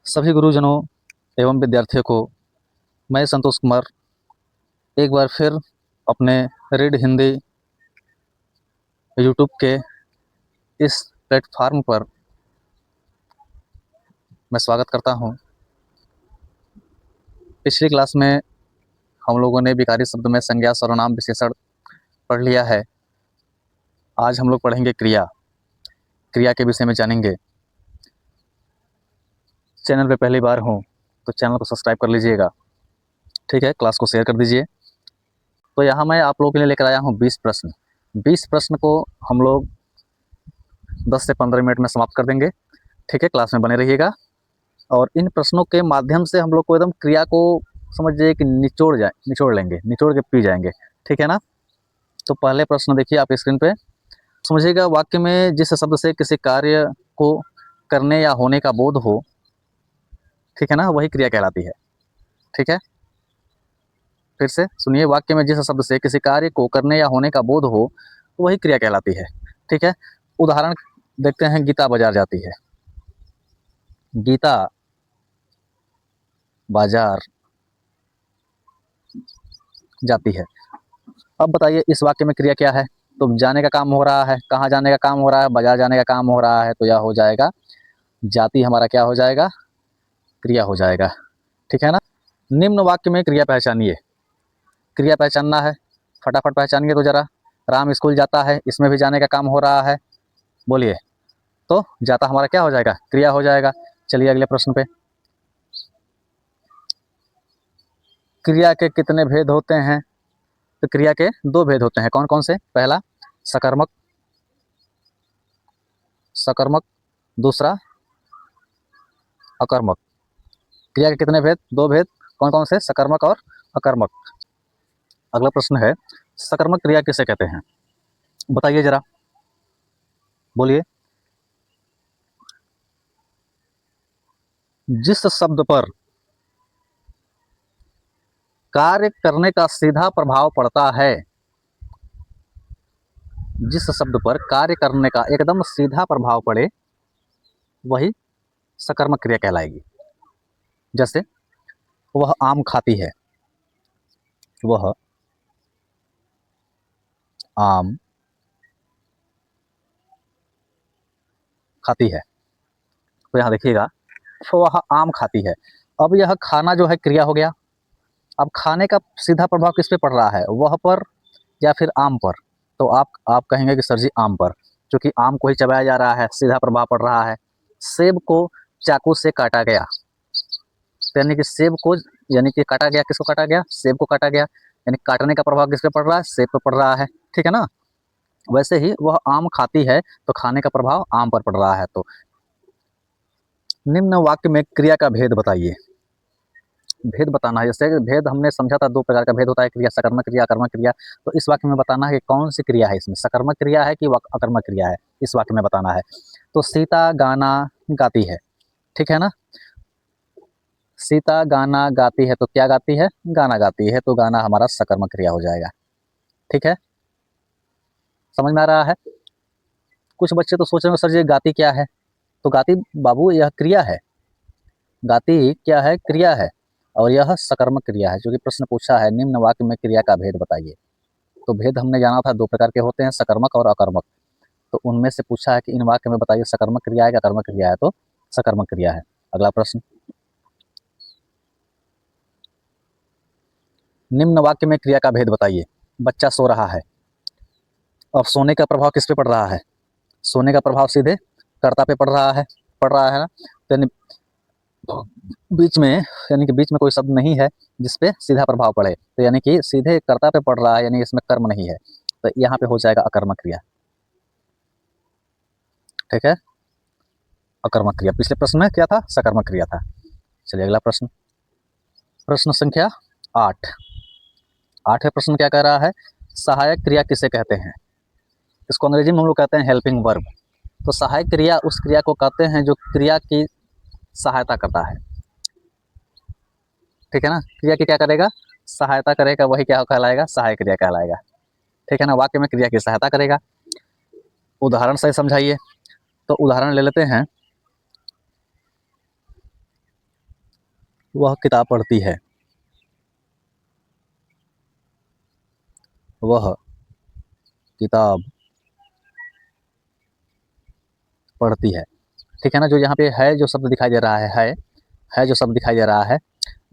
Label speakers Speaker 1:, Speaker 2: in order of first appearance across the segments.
Speaker 1: सभी गुरुजनों एवं विद्यार्थियों को मैं संतोष कुमार एक बार फिर अपने रीड हिंदी यूट्यूब के इस प्लेटफार्म पर मैं स्वागत करता हूं। पिछली क्लास में हम लोगों ने विकारी शब्द में संज्ञा सर्वनाम विशेषण पढ़ लिया है। आज हम लोग पढ़ेंगे क्रिया के विषय में जानेंगे। चैनल पे पहली बार हो तो चैनल को सब्सक्राइब कर लीजिएगा, ठीक है। क्लास को शेयर कर दीजिए। तो यहाँ मैं आप लोगों के लिए लेकर आया हूँ 20 प्रश्न। 20 प्रश्न को हम लोग 10 से 15 मिनट में समाप्त कर देंगे, ठीक है। क्लास में बने रहिएगा और इन प्रश्नों के माध्यम से हम लोग को एकदम क्रिया को समझिए कि निचोड़ लेंगे, निचोड़ के पी जाएंगे, ठीक है ना। तो पहले प्रश्न देखिए आप स्क्रीन पे, समझिएगा। वाक्य में जिस शब्द से किसी कार्य को करने या होने का बोध हो, ठीक है ना, वही क्रिया कहलाती है, ठीक है। फिर से सुनिए, वाक्य में जिस शब्द से किसी कार्य को करने या होने का बोध हो वही क्रिया कहलाती है, ठीक है। उदाहरण देखते हैं। गीता बाजार जाती है। गीता बाजार जाती है। अब बताइए इस वाक्य में क्रिया क्या है। तो जाने का काम हो रहा है। कहाँ जाने का काम हो रहा है? बाजार जाने का काम हो रहा है। तो यह हो जाएगा जाति, हमारा क्या हो जाएगा? क्रिया हो जाएगा, ठीक है ना। निम्न वाक्य में क्रिया पहचानिए। क्रिया पहचानना है, फटाफट पहचानिए तो जरा। राम स्कूल जाता है, इसमें भी जाने का काम हो रहा है, बोलिए। तो जाता हमारा क्या हो जाएगा? क्रिया हो जाएगा। चलिए अगले प्रश्न पे। क्रिया के कितने भेद होते हैं? तो क्रिया के 2 भेद होते हैं। कौन कौन से? पहला सकर्मक, दूसरा अकर्मक। क्रिया के कितने भेद? 2 भेद। कौन कौन से? सकर्मक और अकर्मक। अगला प्रश्न है, सकर्मक क्रिया किसे कहते हैं? बताइए जरा, बोलिए। जिस शब्द पर कार्य करने का सीधा प्रभाव पड़ता है, जिस शब्द पर कार्य करने का एकदम सीधा प्रभाव पड़े वही सकर्मक क्रिया कहलाएगी। जैसे वह आम खाती है, वह आम खाती है। तो यहाँ देखिएगा, तो वह आम खाती है। अब यह खाना जो है क्रिया हो गया। अब खाने का सीधा प्रभाव किस पे पड़ रहा है? वह पर या फिर आम पर? तो आप कहेंगे कि सर जी आम पर, क्योंकि आम को ही चबाया जा रहा है, सीधा प्रभाव पड़ रहा है। सेब को चाकू से काटा गया, तो यानी कि सेब को, यानी कि काटा गया। किसको काटा गया? सेब को काटा गया। यानी काटने का प्रभाव किस पे पड़ रहा है? सेब पे पड़ रहा है, ठीक है ना। वैसे ही वह आम खाती है, तो खाने का प्रभाव आम पर पड़ रहा है। तो निम्न वाक्य में क्रिया का भेद बताइए। भेद बताना है। जैसे भेद हमने समझा था, 2 प्रकार का भेद होता है, क्रिया सकर्मक क्रिया, अकर्मक क्रिया। तो इस वाक्य में बताना है कि कौन सी क्रिया है, इसमें सकर्मक क्रिया है कि अकर्मक क्रिया है, इस वाक्य में बताना है। तो सीता गाना गाती है, ठीक है ना। सीता गाना गाती है, तो क्या गाती है? गाना गाती है। तो गाना हमारा सकर्मक क्रिया हो जाएगा, ठीक है। समझ में आ रहा है? कुछ बच्चे तो सोच रहे हो सर जी गाती क्या है? तो गाती बाबू यह क्रिया है। गाती क्या है? क्रिया है। और यह सकर्मक क्रिया है। जो कि प्रश्न पूछा है, निम्न वाक्य में क्रिया का भेद बताइए। तो भेद हमने जाना था, 2 प्रकार के होते हैं, सकर्मक और अकर्मक। तो उनमें से पूछा है कि इन वाक्य में बताइए सकर्मक क्रिया है कि अकर्मक क्रिया है? तो सकर्मक क्रिया है। अगला प्रश्न, निम्न वाक्य में क्रिया का भेद बताइए। बच्चा सो रहा है। अब सोने का प्रभाव किस पे पड़ रहा है? सोने का प्रभाव सीधे कर्ता पे पड़ रहा है ना। तो यानी बीच में, यानी कि बीच में कोई शब्द नहीं है जिसपे सीधा प्रभाव पड़े, तो यानी कि सीधे कर्ता पे पड़ रहा है, यानी इसमें कर्म नहीं है। तो यहाँ पे हो जाएगा अकर्मक क्रिया, ठीक है। अकर्मक क्रिया। पिछले प्रश्न में क्या था? सकर्मक क्रिया था। चलिए अगला प्रश्न, प्रश्न संख्या 8। 8वें प्रश्न क्या कह रहा है? सहायक क्रिया किसे कहते हैं? इसको अंग्रेजी में हम लोग कहते हैं हेल्पिंग वर्ब। तो सहायक क्रिया उस क्रिया को कहते हैं जो क्रिया की सहायता करता है, ठीक है ना। क्रिया की क्या करेगा? सहायता करेगा, वही क्या कहलाएगा? सहायक क्रिया कहलाएगा, ठीक है ना। वाक्य में क्रिया की सहायता करेगा। उदाहरण से समझाइए। तो उदाहरण ले लेते हैं। वह किताब पढ़ती है, वह किताब पढ़ती है। ठीक है ना, जो यहाँ पे है जो शब्द दिखाई दे रहा है जो शब्द दिखाई दे रहा है,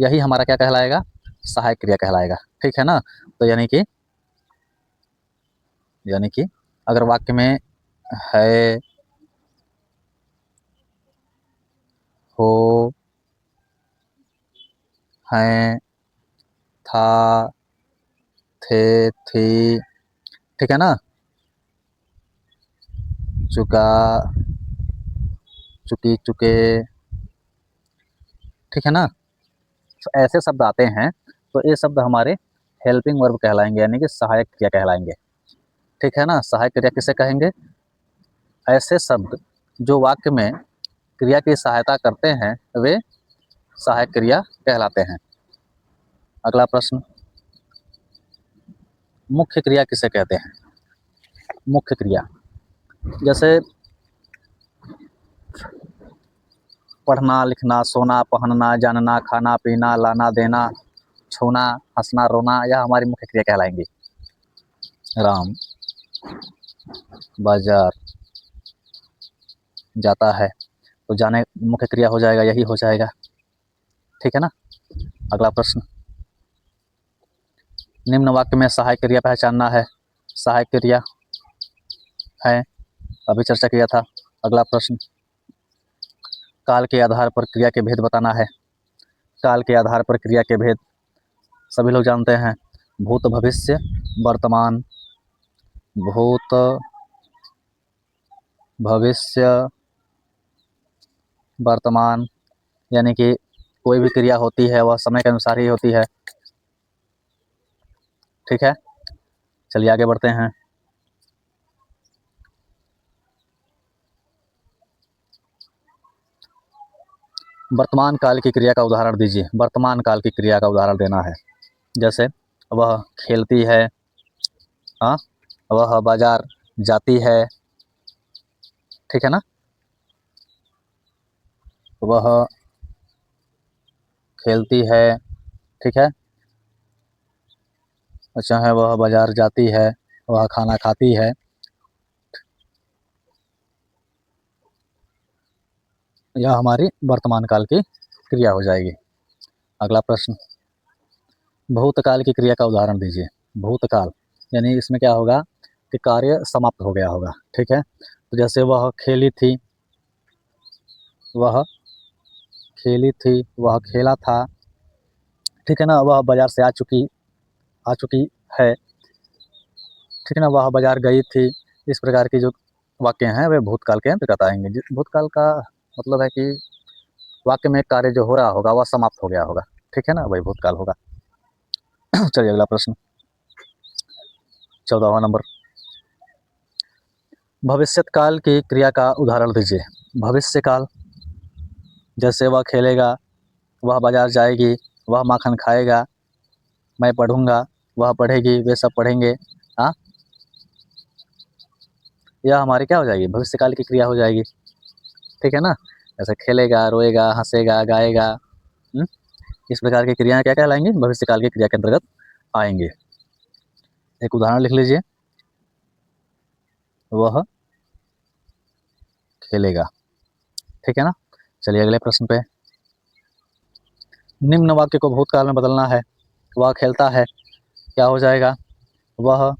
Speaker 1: यही हमारा क्या कहलाएगा, सहायक क्रिया कहलाएगा। ठीक है ना, तो यानी कि अगर वाक्य में है, हो, हैं, था, थे, थी, ठीक है ना, चुका, चुकी, चुके, ठीक है ना, तो ऐसे शब्द आते हैं, तो ये शब्द हमारे हेल्पिंग वर्ब कहलाएंगे, यानी कि सहायक क्रिया कहलाएंगे। ठीक है ना, सहायक क्रिया किसे कहेंगे, ऐसे शब्द जो वाक्य में क्रिया की सहायता करते हैं वे सहायक क्रिया कहलाते हैं। अगला प्रश्न, मुख्य क्रिया किसे कहते हैं। मुख्य क्रिया जैसे पढ़ना, लिखना, सोना, पहनना, जानना, खाना, पीना, लाना, देना, छूना, हंसना, रोना, यह हमारी मुख्य क्रिया कहलाएंगी। राम बाजार जाता है, तो जाने मुख्य क्रिया हो जाएगा, यही हो जाएगा। ठीक है ना, अगला प्रश्न, निम्न वाक्य में सहायक क्रिया पहचानना है। सहायक क्रिया है, अभी चर्चा किया था। अगला प्रश्न, काल के आधार पर क्रिया के भेद बताना है। काल के आधार पर क्रिया के भेद सभी लोग जानते हैं, भूत, भविष्य, वर्तमान। भूत, भविष्य, वर्तमान, यानी कि कोई भी क्रिया होती है वह समय के अनुसार ही होती है। ठीक है, चलिए आगे बढ़ते हैं। वर्तमान काल की क्रिया का उदाहरण दीजिए। वर्तमान काल की क्रिया का उदाहरण देना है, जैसे वह खेलती है, हाँ, वह बाजार जाती है, ठीक है ना, वह खेलती है, ठीक है, अच्छा है, वह बाजार जाती है, वह खाना खाती है। यह हमारी वर्तमान काल की क्रिया हो जाएगी। अगला प्रश्न, भूतकाल की क्रिया का उदाहरण दीजिए। भूतकाल यानी इसमें क्या होगा कि कार्य समाप्त हो गया होगा। ठीक है, तो जैसे वह खेली थी, वह खेली थी, वह खेला था, ठीक है ना, वह बाजार से आ चुकी है, ठीक है ना, वह बाजार गई थी। इस प्रकार की जो वाक्य हैं वे भूतकाल के अंतर्गत आएंगे। भूतकाल का मतलब है कि वाक्य में कार्य जो हो रहा होगा वह समाप्त हो गया होगा। ठीक है ना, वही भूतकाल होगा। चलिए अगला प्रश्न, 14वां नंबर, भविष्यत काल की क्रिया का उदाहरण दीजिए। भविष्य काल, जैसे वह खेलेगा, वह बाजार जाएगी, वह माखन खाएगा, मैं पढ़ूंगा, वह पढ़ेगी, वे सब पढ़ेंगे। हाँ, यह हमारी क्या हो जाएगी, भविष्य काल की क्रिया हो जाएगी। ठीक है ना, जैसे खेलेगा, रोएगा, हंसेगा, गाएगा, इस प्रकार की क्रियाएं क्या कहलाएंगी, भविष्य काल की क्रिया के अंतर्गत आएंगे। एक उदाहरण लिख लीजिए, वह खेलेगा। ठीक है ना, चलिए अगले प्रश्न पे, निम्न वाक्य को भूतकाल में बदलना है। वह खेलता है, क्या हो जाएगा, वह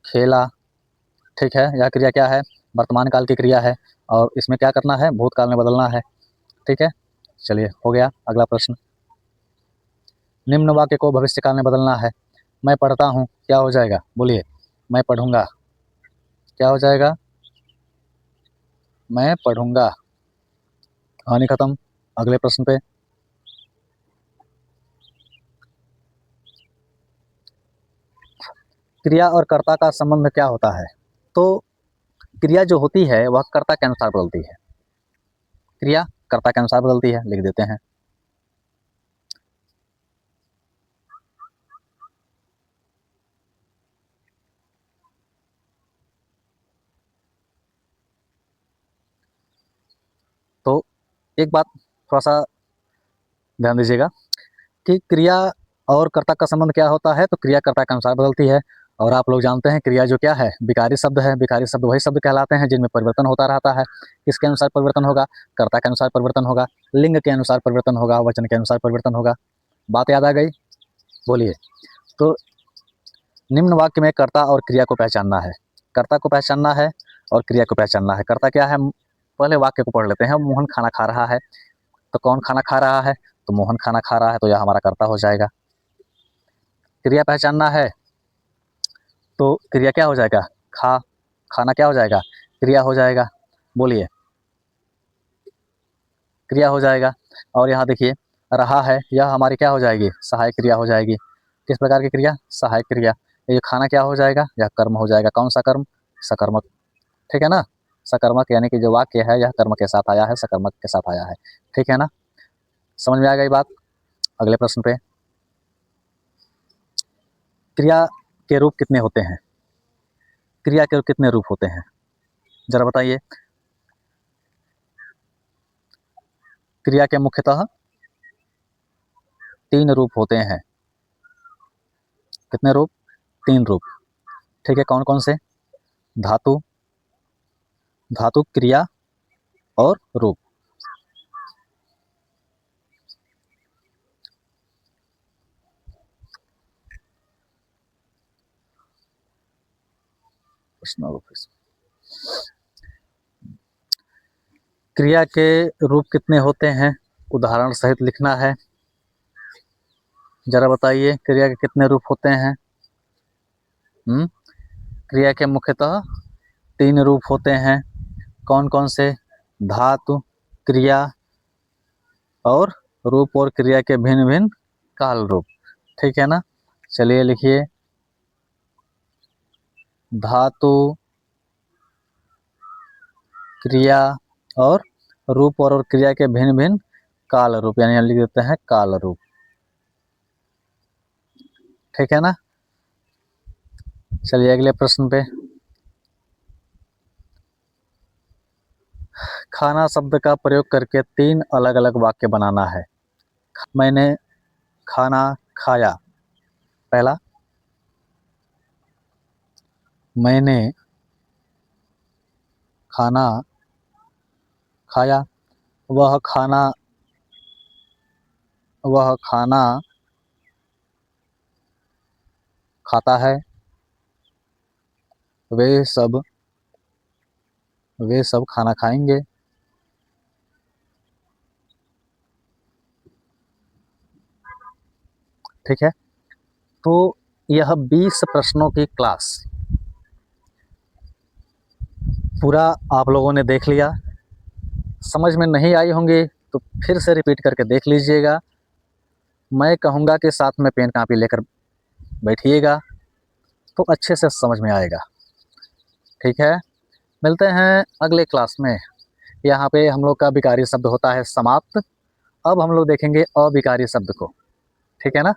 Speaker 1: खेला। ठीक है, यह क्रिया क्या है, वर्तमान काल की क्रिया है, और इसमें क्या करना है, भूतकाल में बदलना है। ठीक है, चलिए हो गया। अगला प्रश्न, निम्न वाक्य को भविष्य काल में बदलना है। मैं पढ़ता हूँ, क्या हो जाएगा, बोलिए, मैं पढ़ूंगा, क्या हो जाएगा, मैं पढ़ूंगा। कहानी खत्म। अगले प्रश्न पे, क्रिया और कर्ता का संबंध क्या होता है। तो क्रिया जो होती है वह कर्ता के अनुसार बदलती है। क्रिया कर्ता के अनुसार बदलती है, लिख देते हैं। तो एक बात थोड़ा सा ध्यान दीजिएगा कि क्रिया और कर्ता का संबंध क्या होता है, तो क्रिया कर्ता के अनुसार बदलती है। और आप लोग जानते हैं क्रिया जो क्या है, विकारी शब्द है। विकारी शब्द वही शब्द कहलाते हैं जिनमें परिवर्तन होता रहता है। किसके अनुसार परिवर्तन होगा? कर्ता के अनुसार परिवर्तन होगा, लिंग के अनुसार परिवर्तन होगा, वचन के अनुसार परिवर्तन होगा। बात याद आ गई? बोलिए। तो निम्न वाक्य में कर्ता और क्रिया को पहचानना है। कर्ता को पहचानना है और क्रिया को पहचानना है। कर्ता क्या है? पहले वाक्य को पढ़ लेते हैं। मोहन खाना खा रहा है, तो कौन खाना खा रहा है? तो मोहन खाना खा रहा है, तो यह हमारा कर्ता हो जाएगा। क्रिया पहचानना है, तो क्रिया क्या हो जाएगा? खाना क्या हो जाएगा? क्रिया हो जाएगा। बोलिए, क्रिया हो जाएगा। और यहाँ देखिए रहा है, यह हमारी क्या हो जाएगी? सहायक क्रिया हो जाएगी। किस प्रकार की क्रिया? सहायक क्रिया। ये खाना क्या हो जाएगा? यह कर्म हो जाएगा। कौन सा कर्म? सकर्मक। ठीक है ना? सकर्मक यानी कि जो वाक्य है यह कर्म के साथ आया है, सकर्मक के साथ आया है। ठीक है ना? समझ में आ गई बात? अगले प्रश्न पे, क्रिया के रूप कितने होते हैं? क्रिया के कितने रूप होते हैं, जरा बताइए। क्रिया के मुख्यतः 3 रूप होते हैं। कितने रूप? 3 रूप। ठीक है, कौन कौन से? धातु, धातु, क्रिया और रूप। प्रश्न रूप। क्रिया के रूप कितने होते हैं, उदाहरण सहित लिखना है। जरा बताइए क्रिया के कितने रूप होते हैं? क्रिया के मुख्यतः 3 रूप होते हैं। कौन कौन से? धातु, क्रिया और रूप, और क्रिया के भिन्न भिन्न काल रूप। ठीक है ना? चलिए लिखिए, धातु, क्रिया और रूप, और क्रिया के भिन्न भिन्न काल रूप, यानी लिख देते हैं काल रूप। ठीक है ना? चलिए अगले प्रश्न पे, खाना शब्द का प्रयोग करके 3 अलग अलग वाक्य बनाना है। मैंने खाना खाया। पहला, मैंने खाना खाया। वह खाना, वह खाना खाता है। वे सब, वे सब खाना खाएंगे। ठीक है, तो यह 20 प्रश्नों की क्लास पूरा आप लोगों ने देख लिया। समझ में नहीं आई होंगी तो फिर से रिपीट करके देख लीजिएगा। मैं कहूँगा कि साथ में पेन कापी लेकर बैठिएगा तो अच्छे से समझ में आएगा। ठीक है, मिलते हैं अगले क्लास में। यहाँ पे हम लोग का विकारी शब्द होता है समाप्त। अब हम लोग देखेंगे अविकारी शब्द को। ठीक है ना?